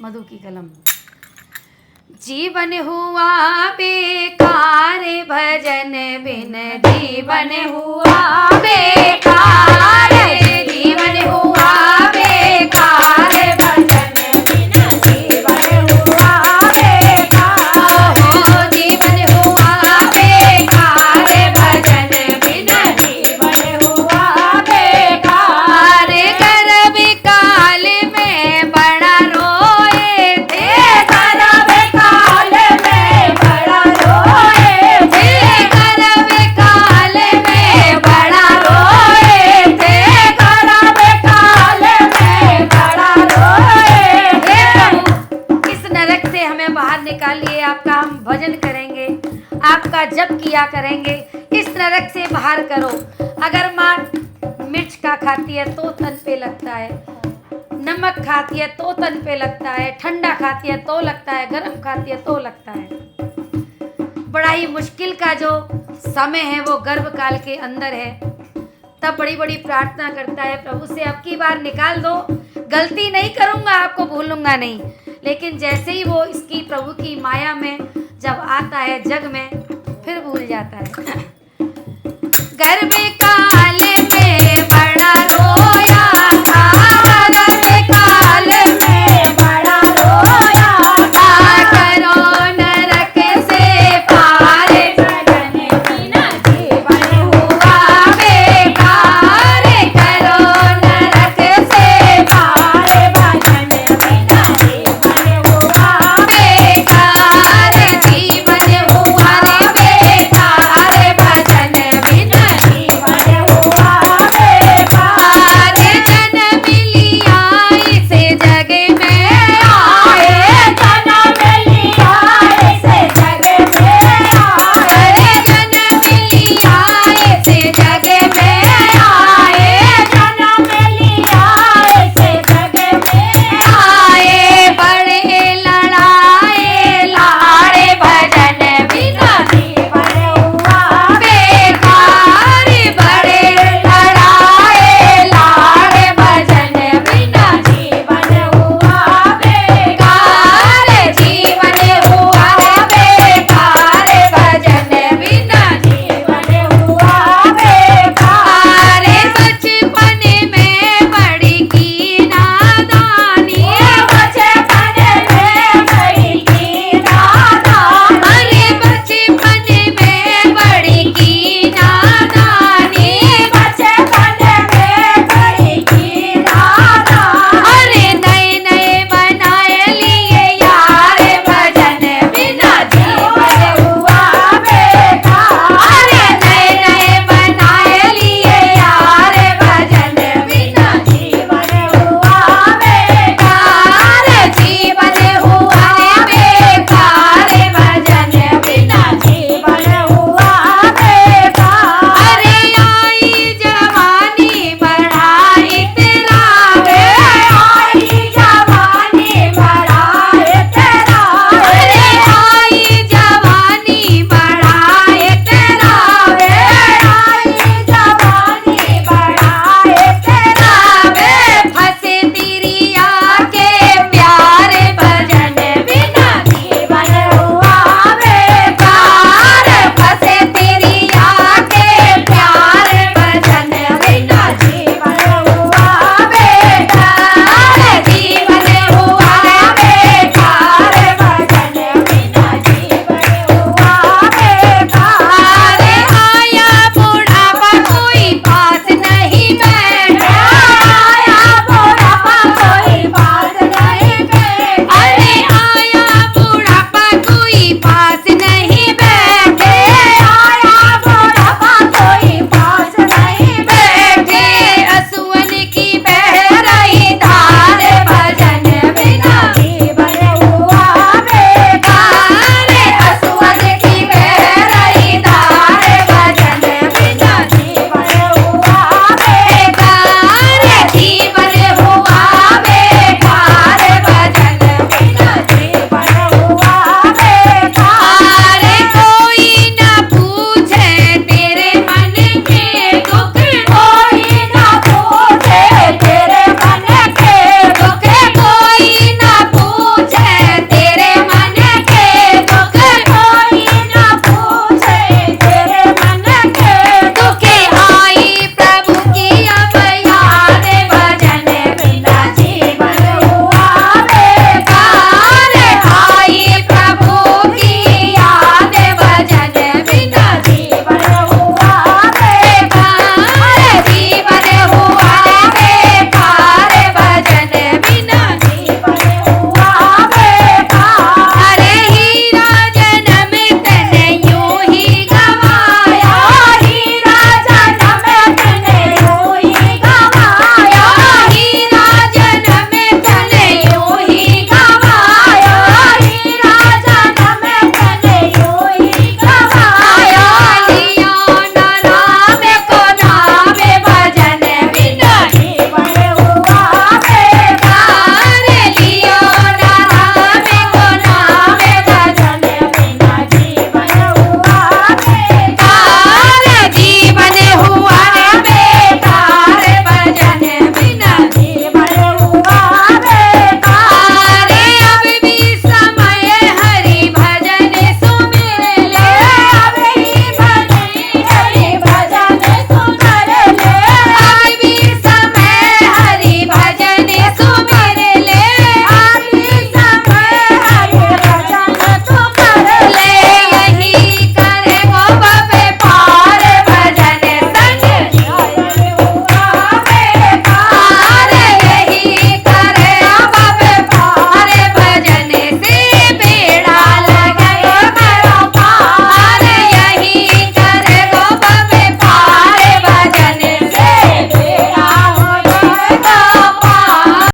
मधु की कलम। जीवन हुआ बेकार भजन बिन, जीवन हुआ बेकार, जीवन हुआ बेकार भजन बिन, जीवन हुआ बेकार, हो जीवन हुआ बेकार भजन बिन, जीवन हुआ बेकार। गर्भ काल में बड़ा रोए थे, गर्भ काल में बड़ा रोए थे, गर्भ काल में बड़ा रोए थे, गर्भ काल में बड़ा रोए थे। इस नरक से हमें बाहर निकालिए, आपका हम भजन करेंगे, आपका जप किया करेंगे, इस नरक से बाहर करो। अगर माँ मिर्च का खाती है तो तन पे लगता है, नमक खाती है तो तन पे लगता है, ठंडा खाती है तो लगता है, गर्म खाती है तो लगता है। बड़ा ही मुश्किल का जो समय है वो गर्भ काल के अंदर है। तब बड़ी बड़ी प्रार्थना करता है प्रभु से, अब की बार निकाल दो, गलती नहीं करूँगा, आपको भूलूंगा नहीं। लेकिन जैसे ही वो इसकी प्रभु की माया में जब आता है जग में, फिर भूल जाता है। गर्भ का